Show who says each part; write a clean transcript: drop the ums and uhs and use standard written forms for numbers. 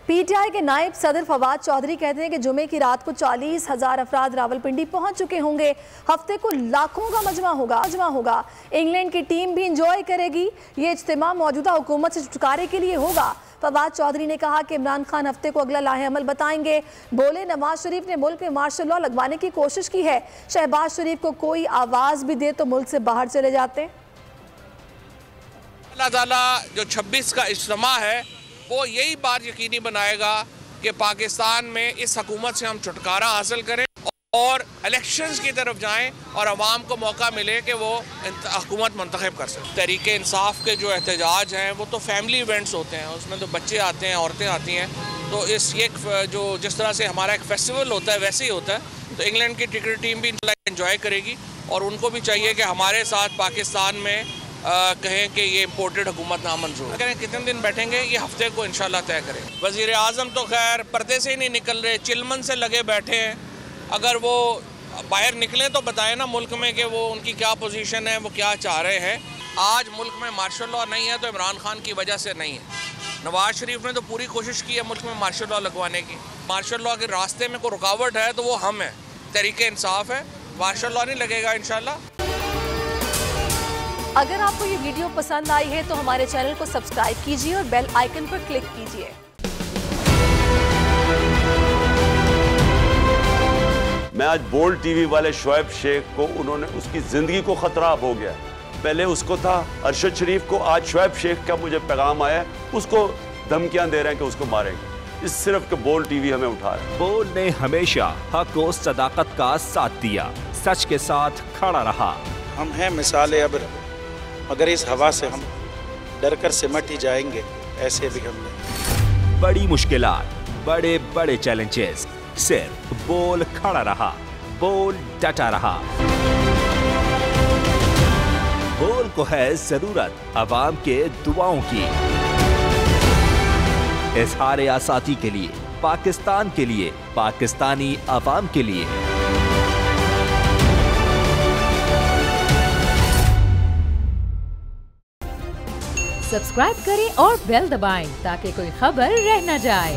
Speaker 1: PTI के नायब सदर फवाद चौधरी कहते हैं कि जुमे की रात को 40,000 अफराद रावलपिंडी पहुंच चुके होंगे। हफ्ते को लाखों का मजमा होगा। इंग्लैंड की टीम भी इंजॉय करेगी। ये इज्तिमा मौजूदा हुकूमत से छुटकारे के लिए होगा। फवाद चौधरी ने कहा कि इमरान खान हफ्ते को अगला लाहे अमल बताएंगे। बोले नवाज शरीफ ने मुल्क में मार्शल लॉ लगवाने की कोशिश की है। शहबाज शरीफ को कोई आवाज भी दे तो मुल्क से बाहर चले जाते।
Speaker 2: अल्लाह ताला जो 26 का इज्तिमा है वो यही बात यकीनी बनाएगा कि पाकिस्तान में इस हुकूमत से हम छुटकारा हासिल करें और इलेक्शंस की तरफ जाएं और अवाम को मौका मिले कि वो हुकूमत मुंतखब कर सकें। तहरीक इंसाफ के जो एहतजाज हैं वो तो फैमिली इवेंट्स होते हैं, उसमें तो बच्चे आते हैं, औरतें आती हैं, तो जिस तरह से हमारा एक फेस्टिवल होता है वैसे ही होता है। तो इंग्लैंड की क्रिकेट टीम भी इंजॉय करेगी और उनको भी चाहिए कि हमारे साथ पाकिस्तान में कहें कि ये इम्पोर्टेड हुकूमत नामंजूर है। कितने दिन बैठेंगे ये हफ्ते को इंशाल्लाह तय करें। वज़ीर आज़म तो खैर पर्दे से ही नहीं निकल रहे, चिलमन से लगे बैठे हैं। अगर वो बाहर निकलें तो बताएं ना मुल्क में कि वो उनकी क्या पोजीशन है, वो क्या चाह रहे हैं। आज मुल्क में मार्शल लॉ नहीं है तो इमरान खान की वजह से नहीं है। नवाज शरीफ ने तो पूरी कोशिश की है मुल्क में मार्शल लॉ लगवाने की। मार्शल लॉ के रास्ते में कोई रुकावट है तो वो हम हैं, तहरीक इंसाफ है। मार्शल लॉ नहीं लगेगा इंशाल्लाह।
Speaker 1: अगर आपको ये वीडियो पसंद आई है तो हमारे चैनल को सब्सक्राइब कीजिए और बेल आइकन पर क्लिक कीजिए।
Speaker 3: मैं आज बोल्ड टीवी वाले शोएब शेख को, उन्होंने उसकी जिंदगी को खतरा हो गया। पहले उसको था अरशद शरीफ को, आज शोएब शेख का मुझे पैगाम आया, उसको धमकियां दे रहे हैं कि उसको मारेंगे। इस सिर्फ के बोल्ड टीवी हमें उठा रहा है।
Speaker 4: बोल्ड ने हमेशा हक और सदाकत का साथ दिया, सच के साथ खड़ा रहा।
Speaker 5: हम हैं मिसाल अब्र, मगर इस हवा से हम डर कर सिमट ही जाएंगे, ऐसे भी हम नहीं।
Speaker 4: बड़ी मुश्किलात, बड़े बड़े चैलेंजेस, सिर्फ बोल खड़ा रहा, बोल डटा रहा। बोल को है जरूरत अवाम के दुआओं की। इजहार आसाती के लिए, पाकिस्तान के लिए, पाकिस्तानी अवाम के लिए।
Speaker 6: सब्सक्राइब करें और बेल दबाएं ताकि कोई खबर रह न जाए।